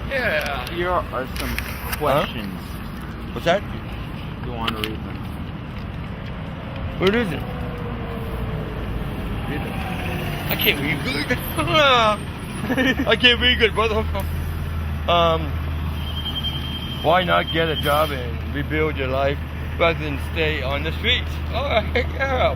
Yeah. Here are some questions. What's that? You want to read them? What is it? I can't read good. I can't read good, brother. Why not get a job and rebuild your life rather than stay on the streets? Alright, yeah.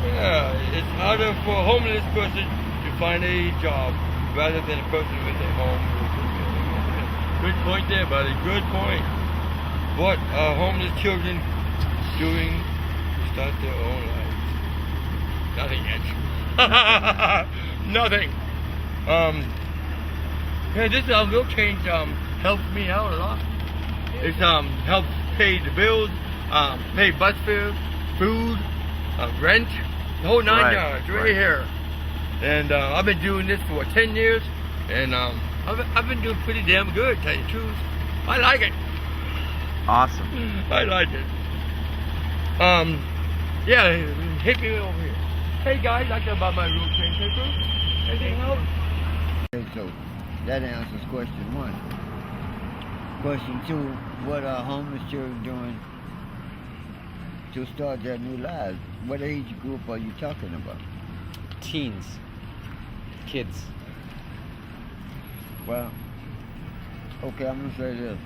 Yeah, it's harder for a homeless person to find a job rather than a person with a home. Good point there, buddy. Good point. What are homeless children doing to start their own lives? Nothing yet. Nothing. Yeah, this little change helps me out a lot. It's helps pay the bills, pay bus fares, food, rent, the whole nine yards right here. And I've been doing this for 10 years, and I've been doing pretty damn good, tell you the truth. I like it. Awesome. I like it. Yeah, hit me over here. Hey guys, I know about my real train paper. Anything else? Okay, so that answers question 1. Question 2, what are homeless children doing to start their new lives? What age group are you talking about? Teens. Kids. Well, okay, I'm gonna say this.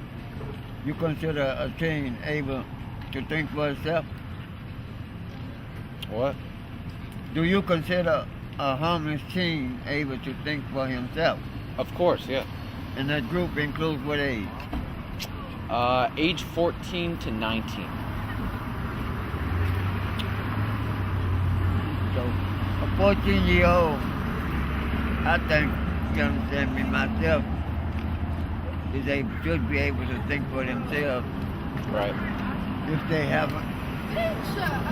You consider a teen able to think for itself? What? Do you consider a homeless teen able to think for himself? Of course, yeah. And that group includes what age? Age 14 to 19. So, a 14-year-old, I think, you understand me, myself, should be able to think for themselves. Right. If they haven't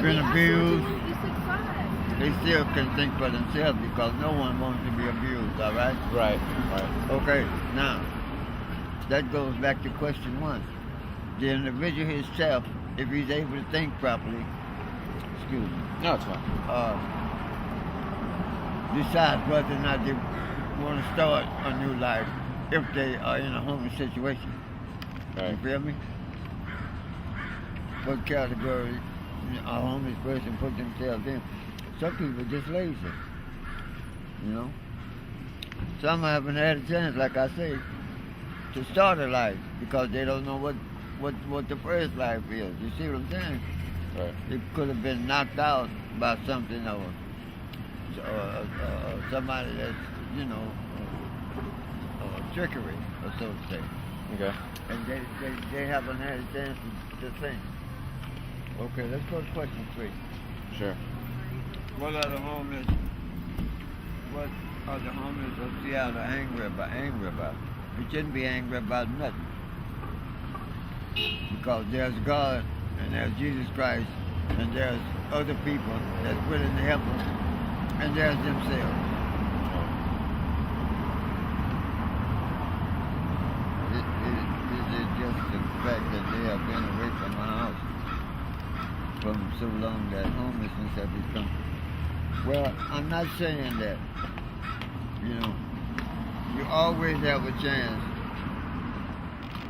been abused, they still can think for themselves because no one wants to be abused, all right? Right. Right. Okay, now, that goes back to question 1. The individual himself, if he's able to think properly, excuse me, No, it's fine. decide whether or not they want to start a new life if they are in a homeless situation. Right. You feel me? What category a homeless person put themselves in? Some people are just lazy, you know? Some haven't had a chance, like I say, to start a life because they don't know what the first life is. You see what I'm saying? Right. It could have been knocked out by something or somebody that's, you know, trickery, or so to say. Okay. And they haven't had a chance to think. Okay, let's go to question 3. Sure. What are the homeless of Seattle angry about? We shouldn't be angry about nothing. Because there's God and there's Jesus Christ and there's other people that's willing to help them and there's themselves. Is it just the fact that they have been away from our house from so long that homelessness has become? Well, I'm not saying that. You know, you always have a chance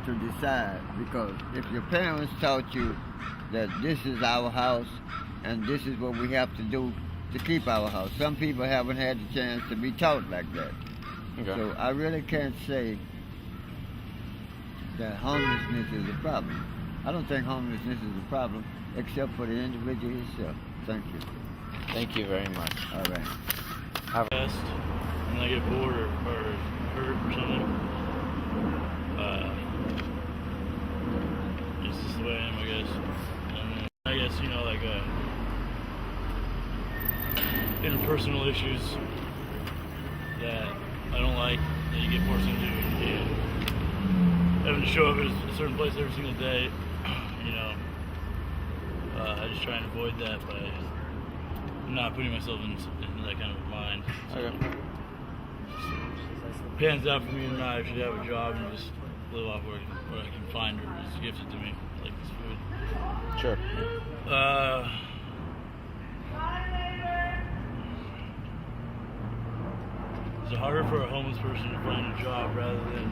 to decide because if your parents taught you that this is our house and this is what we have to do to keep our house, some people haven't had the chance to be taught like that. Okay. So I really can't say that homelessness is a problem. I don't think homelessness is a problem except for the individual himself. Thank you. Thank you very much. All right. And I get bored or hurt or something. It's just the way I am, I guess. And I guess, you know, like interpersonal issues that I don't like, that you get forced into, and having to show up at a certain place every single day, you know. I just try and avoid that by not putting myself in that kind of a mind. So, Okay. pans out for me and I should have a job and just live off what I can find or is gifted to me, like this food. Sure. Is it harder for a homeless person to find a job rather than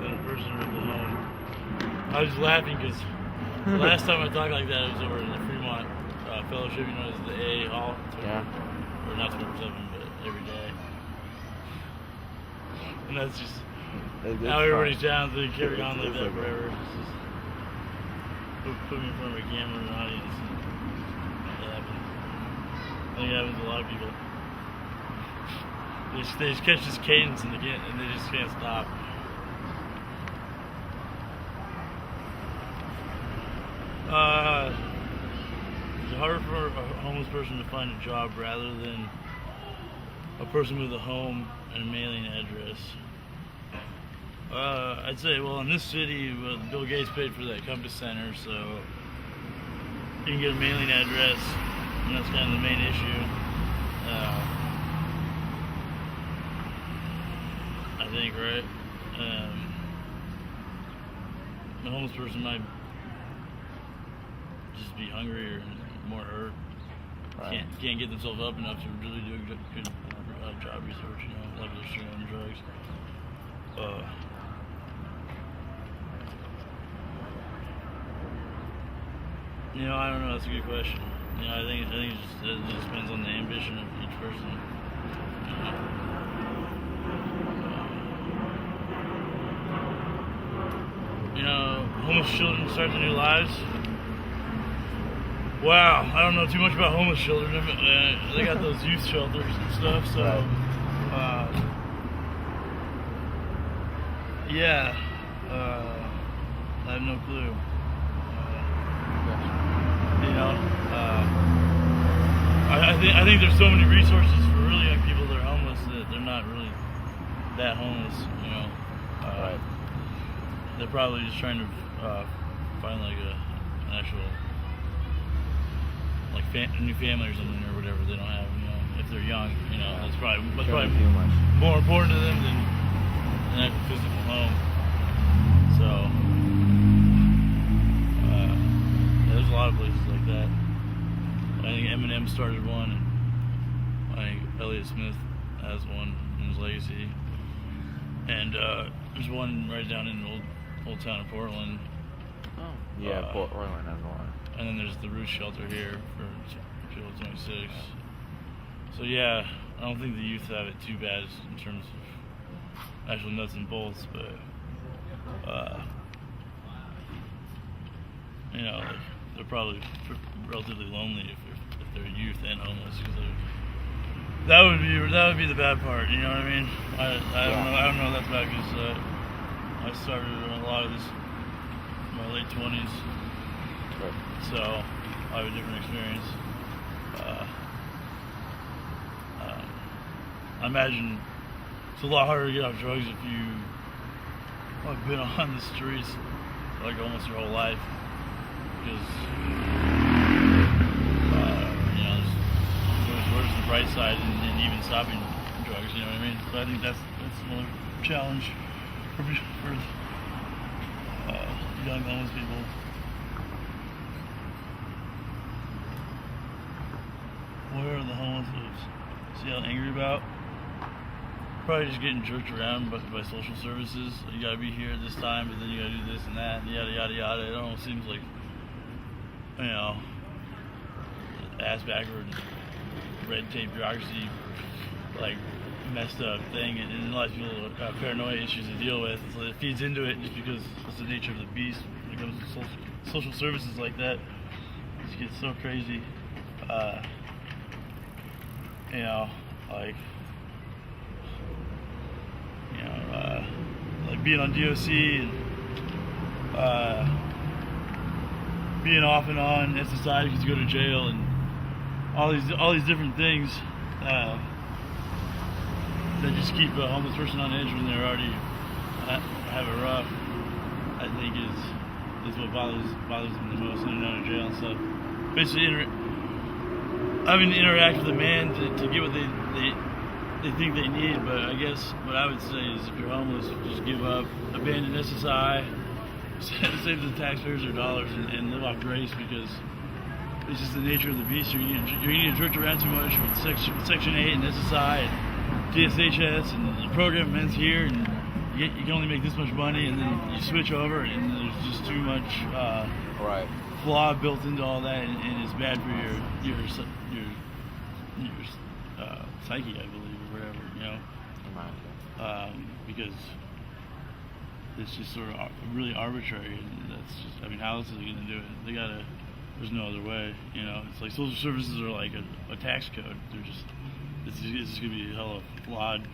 a person with a home? I was laughing because the last time I talked like that, it was over in the Fremont Fellowship, you know, it's the AA Hall. Yeah. Or not 24/7, but every day. And that's just how everybody's down, so they carry on like that forever. It's just, put me in front of a camera and an audience. And that happens. I think it happens to a lot of people. They just catch this cadence and they just can't stop. Is it harder for a homeless person to find a job rather than a person with a home and a mailing address? I'd say, well, in this city, Bill Gates paid for that Compass Center, so you can get a mailing address, and that's kind of the main issue. I think, right? The homeless person might just be hungry or more hurt. Right. Can't get themselves up enough to really do a good job research, you know, like they're still on drugs. You know, I don't know. That's a good question. You know, I think it just depends on the ambition of each person. You know, homeless children start their new lives. Wow, I don't know too much about homeless children. They got those youth shelters and stuff, so yeah, I have no clue. You know, I think there's so many resources for really young people that are homeless that they're not really that homeless. You know, they're probably just trying to find like an actual new family or something or whatever they don't have. You know, if they're young, you know, that's probably more important to them than a physical home. So. There's a lot of places like that. I think Eminem started one, and I think Elliott Smith has one in his legacy. And there's one right down in old town of Portland. Oh. Yeah, Portland has one. And then there's the Roost Shelter here for Field 26. So yeah, I don't think the youth have it too bad in terms of actual nuts and bolts, but you know, they're probably relatively lonely if they're youth and homeless, because that would be the bad part. You know what I mean? I don't know that's bad, because I started a lot of this in my late 20s, so I have a different experience. I imagine it's a lot harder to get off drugs if you have been on the streets like almost your whole life. Because you know, there's the bright side in even stopping drugs. You know what I mean? So I think that's another challenge for young homeless people. What are the homeless see how angry about? Probably just getting jerked around by social services. You gotta be here at this time, but then you gotta do this and that, and yada yada yada. It almost seems like, you know, ass backward, red tape bureaucracy, like messed up thing, and a lot of people have paranoia issues to deal with, so it feeds into it just because it's the nature of the beast when it comes to social services like that. It just gets so crazy. You know, like, like being on DOC and being off and on SSI because you go to jail, and all these different things that just keep a homeless person on edge when they're already have it rough. I think is what bothers them the most in and out of jail and stuff. Basically, having to interact with a man to get what they think they need. But I guess what I would say is, if you're homeless, just give up, abandon SSI, save the taxpayers their dollars, and live off grace, because it's just the nature of the beast. You're gonna get jerked around too much with Section 8 and SSI and DSHS, and the program ends here, and you can only make this much money, and then you switch over, and there's just too much Right. flaw built into all that, and it's bad for your psyche, I believe, or whatever, you know. Because it's just sort of really arbitrary, and that's just, I mean, how else are they gonna do it? They gotta, there's no other way, you know. It's like social services are like a tax code. They're just, it's just gonna be hella flawed,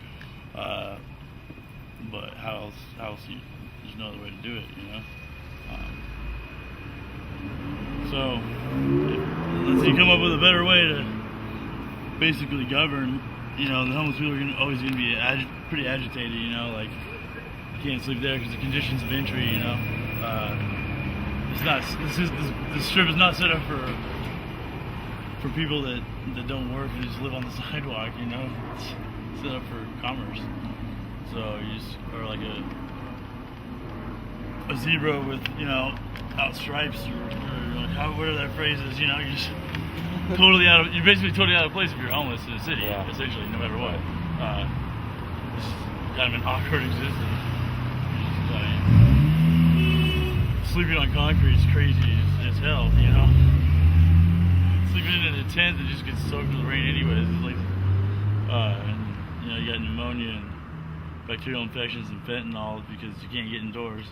but how else there's no other way to do it, you know. So, unless you come up with a better way to basically govern, you know, the homeless people are always going to be pretty agitated, you know, like, you can't sleep there because the conditions of entry, you know. This strip is not set up for people that don't work and just live on the sidewalk, you know. It's set up for commerce. So you just are like a zebra with, you know, out stripes or whatever that phrase is, you know. You're just you're basically totally out of place if you're homeless in a city, essentially, no matter what. It's kind of an awkward existence. Sleeping on concrete is crazy as hell, you know. Sleeping in a tent that just gets soaked with the rain anyways. It's like, and, you know, you got pneumonia and bacterial infections and fentanyl because you can't get indoors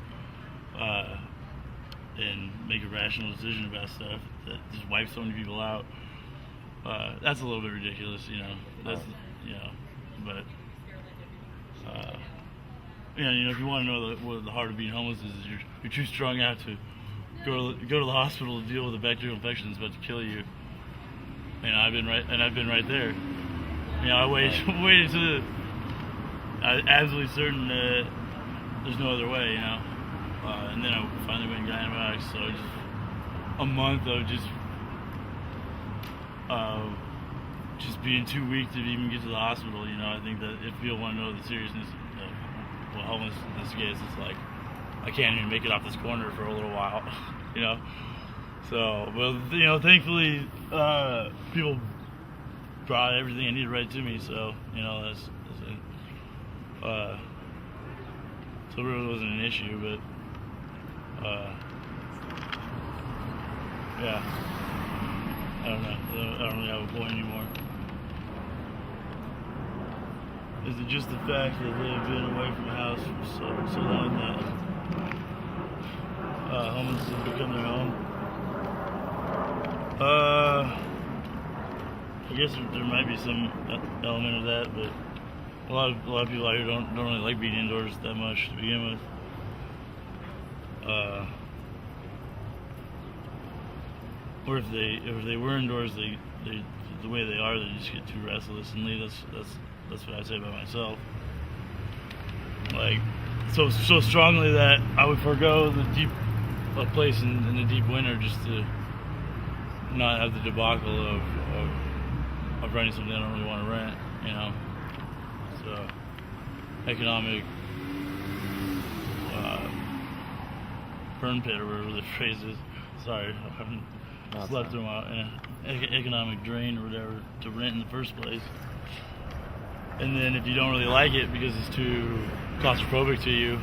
and make a rational decision about stuff that just wipes so many people out. That's a little bit ridiculous, you know. That's, you know, but yeah, you know, if you want to know what the heart of being homeless is you're too strung out to go to the hospital to deal with a bacterial infection that's about to kill you. And I've been right there. You know, I waited to I was absolutely certain that there's no other way, you know. And then I finally went and got antibiotics. So just a month of just being too weak to even get to the hospital. You know, I think that if people want to know the seriousness of what homelessness is, it's like I can't even make it off this corner for a little while, you know. So, well, you know, thankfully people brought everything I needed right to me. So, you know, that's it. So it really wasn't an issue, but yeah, I don't know. I don't really have a point anymore. Is it just the fact that they've been away from the house for so long that homeless has become their home? I guess there might be some element of that, but a lot of people out here don't really like being indoors that much to begin with. Or if they were indoors, they the way they are, they just get too restless and leave. That's what I say about myself. Like so strongly that I would forego a place in the deep winter just to not have the debacle of renting something I don't really want to rent, you know. So economic burn pit or whatever the phrase is. Sorry, I haven't slept through my economic drain or whatever to rent in the first place. And then if you don't really like it because it's too claustrophobic to you,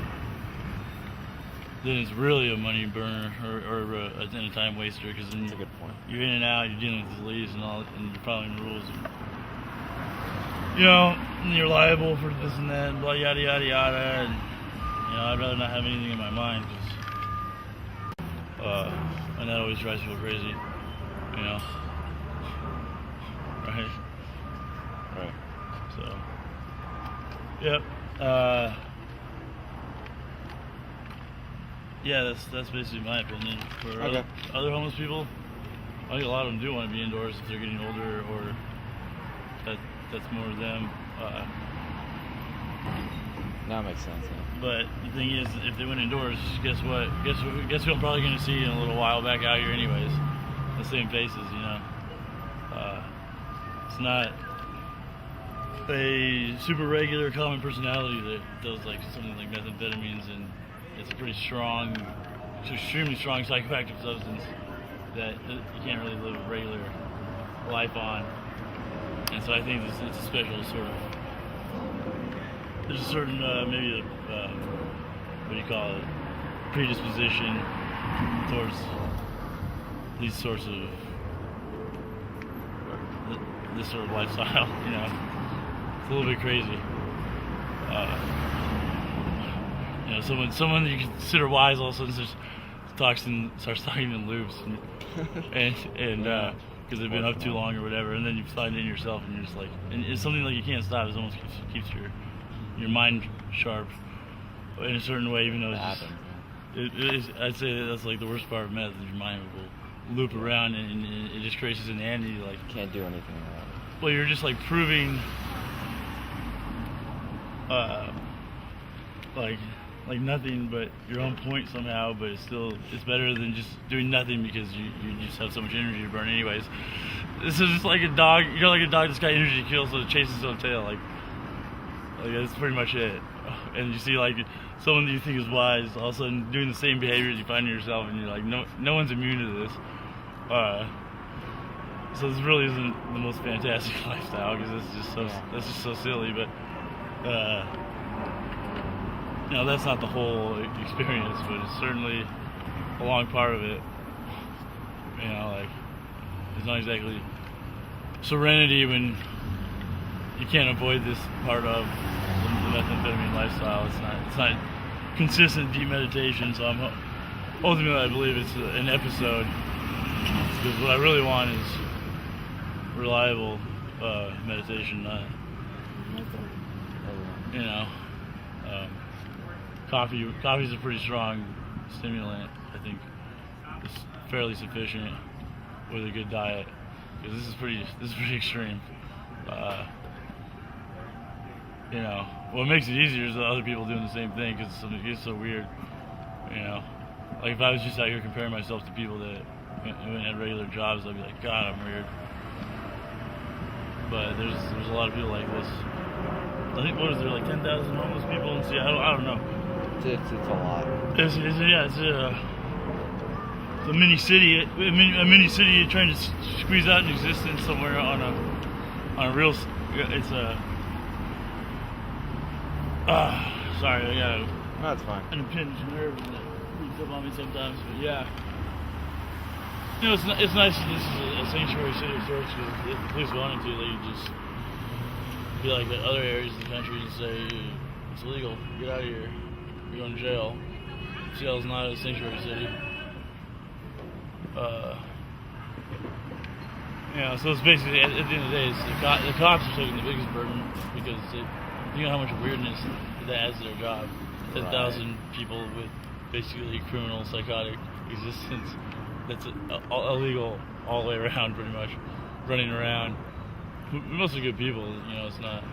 then it's really a money burner or a time waster, because then That's a good point. You're in and out, you're dealing with the lease and all, and you're following the rules. You know, and you're liable for this and that, and blah, yada, yada, yada. And, you know, I'd rather not have anything in my mind, and that always drives people crazy, you know. Right? Right. So, yep. Yeah, that's basically my opinion. For other homeless people, I think a lot of them do want to be indoors if they're getting older, or that's more of them. That makes sense. Yeah. But the thing is, if they went indoors, guess what? Guess who I'm probably going to see in a little while back out here anyways. The same faces, you know. It's not a super regular common personality that does like something like methamphetamines, and it's a pretty strong, extremely strong psychoactive substance that you can't really live a regular life on. And so I think it's a special sort of, there's a certain, maybe what do you call it, predisposition towards these sorts of, this sort of lifestyle, you know. It's a little bit crazy. You know, someone you consider wise all of a sudden starts talking in loops, and because they've been up too long or whatever, and then you find it in yourself, and you're just like, and it's something like you can't stop. It almost keeps your mind sharp in a certain way, even though I'd say that's like the worst part of meth, is your mind will loop around and it just creates this insanity. Like, You can't do anything about it. well, you're just like proving, like nothing but your own point somehow, but it's better than just doing nothing, because you just have so much energy to burn anyways. This is just like a dog. You're like a dog that's got energy to kill, so it chases its own tail. Like that's pretty much it. And you see like someone that you think is wise all of a sudden doing the same behaviors you find in yourself, and you're like, no one's immune to this. So this really isn't the most fantastic lifestyle, because that's just so silly. But you know, that's not the whole experience, but it's certainly a long part of it. You know, like, it's not exactly serenity when you can't avoid this part of the methamphetamine lifestyle. It's not consistent deep meditation. So ultimately I believe it's an episode, because what I really want is reliable meditation, not, you know. Coffee's a pretty strong stimulant. I think it's fairly sufficient with a good diet, because this is pretty extreme. You know, what makes it easier is that other people doing the same thing, because it's so weird. You know, like if I was just out here comparing myself to people that had regular jobs, I'd be like, God, I'm weird. But there's a lot of people like this. I think, what is there, like 10,000 homeless people in Seattle? I don't know. It's a lot. It's a mini city. A mini city trying to squeeze out an existence somewhere on a real. It's a. Sorry, I got No, it's fine. an impinged nerve that creeps up on me sometimes. But yeah, you know, it's nice that this is a sanctuary city of sorts, because if the police wanted to, they could just be like the other areas of the country and say it's illegal, get out of here. You're going to jail. Seattle's not a sanctuary city. You know, so it's basically, at the end of the day, the cops are taking the biggest burden, because you know how much weirdness that adds to their job. 10,000 people with basically criminal, psychotic existence that's illegal all the way around, pretty much, running around. Mostly good people, you know. It's not,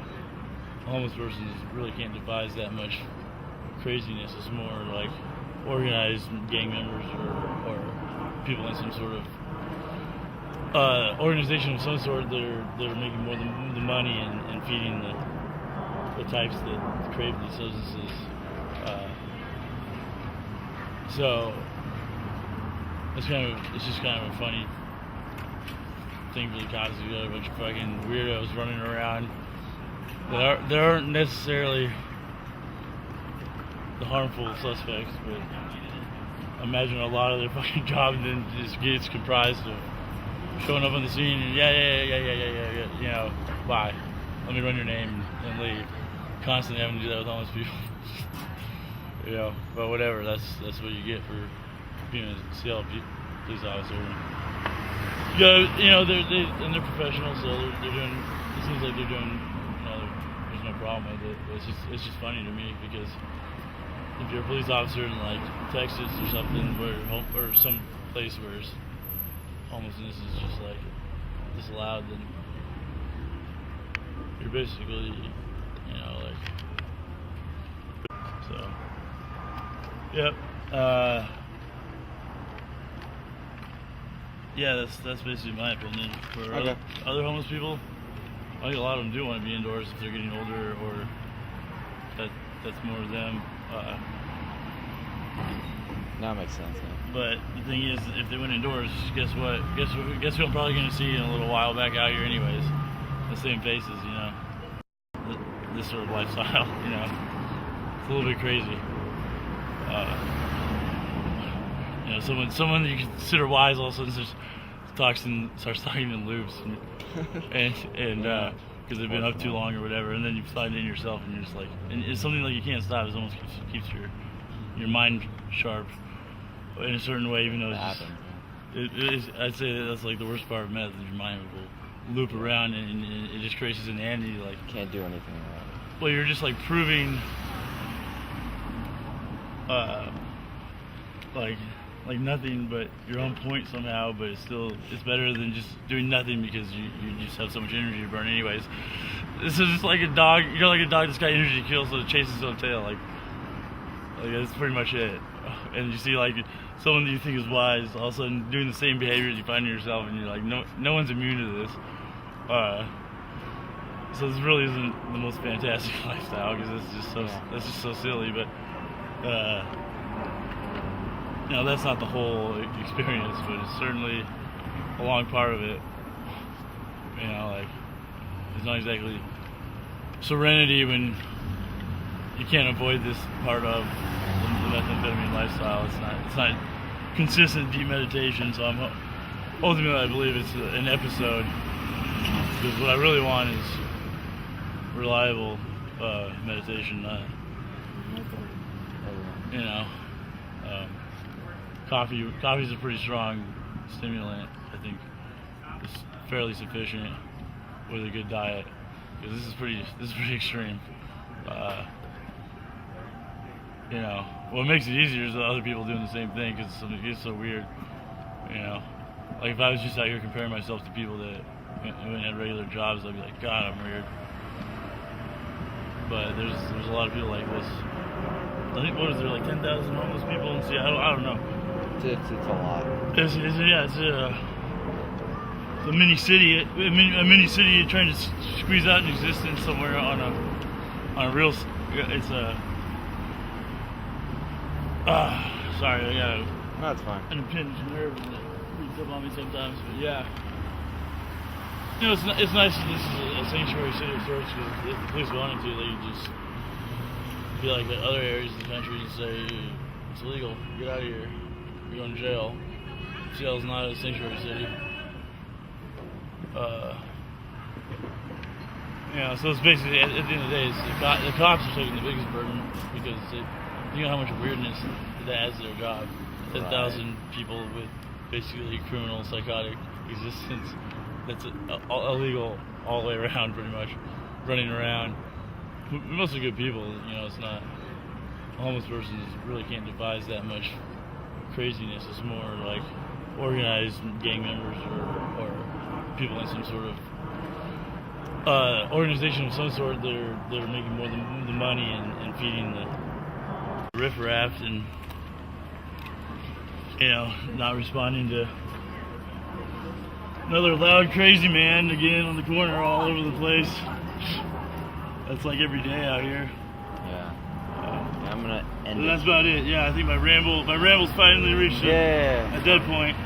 a homeless person really can't devise that much craziness. Is more like organized gang members or people in some sort of organization of some sort that are making more than the money and feeding the types that crave these substances. So it's just kind of a funny thing for the cops. You got a bunch of fucking weirdos running around that aren't necessarily the harmful suspects, but imagine a lot of their fucking job then just gets comprised of showing up on the scene and yeah, you know, bye, let me run your name and leave. Constantly having to do that with homeless people. You know, but whatever, that's what you get for being a Seattle police officer. You know, they're professionals, so they're doing, it seems like they're doing, you know, there's no problem with it. It's just funny to me, because if you're a police officer in like Texas or something, or some place where homelessness is just like disallowed, then you're basically, you know, like, so, yep. Yeah, that's basically my opinion. For other homeless people, I think a lot of them do want to be indoors if they're getting older, or that's more of them. That makes sense. Yeah. But the thing is, if they went indoors, guess what? Guess who I'm probably going to see in a little while back out here, anyways. The same faces, you know. This sort of lifestyle, you know. It's a little bit crazy. You know, someone you consider wise all of a sudden starts talking in loops, and because they've been up too long or whatever, and then you find it in yourself, and you're just like, and it's something like you can't stop. It almost keeps your mind sharp in a certain way, even though it's just, it is. I'd say that's like the worst part of meth is your mind will loop around, and it just creates this insanity. Like Can't do anything about it. well, you're just like proving, like nothing but your own point somehow, but it's better than just doing nothing because you just have so much energy to burn anyways. This is just like a dog. You're like a dog that's got energy to kill, so it chases its own tail. Like that's pretty much it. And you see like someone that you think is wise, all of a sudden doing the same behaviors you find in yourself, and you're like, no one's immune to this. So this really isn't the most fantastic lifestyle because that's just so silly. But you know, that's not the whole experience, but it's certainly a long part of it. You know, like it's not exactly serenity when you can't avoid this part of the methamphetamine lifestyle. It's not consistent deep meditation. So ultimately I believe it's an episode, because what I really want is reliable meditation, not, you know. Coffee's a pretty strong stimulant. I think it's fairly sufficient with a good diet, because this is pretty extreme. You know, what makes it easier is the other people doing the same thing, because it's so weird. You know, like if I was just out here comparing myself to people that went at regular jobs, I'd be like, God, I'm weird. But there's a lot of people like this. I think, what is there, like 10,000 homeless people in Seattle? I don't know. It's a lot. It's a mini city. A mini city trying to squeeze out an existence somewhere on a real. It's a. Sorry, I got No, it's fine. an impinged nerve that beats up on me sometimes. But yeah, you know, it's nice that this is a sanctuary city of sorts, because if the police wanted to, they could just be like the other areas of the country and say it's illegal, get out of here, you're going to jail. Seattle's not a sanctuary city. You know, so it's basically, at the end of the day, the cops are taking the biggest burden, because you know how much weirdness that adds to their job. 10,000 people with basically criminal, psychotic existence that's illegal all the way around, pretty much, running around. Mostly good people, you know. It's not, a homeless person really can't devise that much craziness. It's more like organized gang members or people in some sort of organization of some sort. They're making more than the money and feeding the riffraff, and you know, not responding to another loud crazy man again on the corner all over the place. That's like every day out here. Yeah. I'm gonna end And it. that's about it. Yeah, I think my ramble's finally reached a dead point.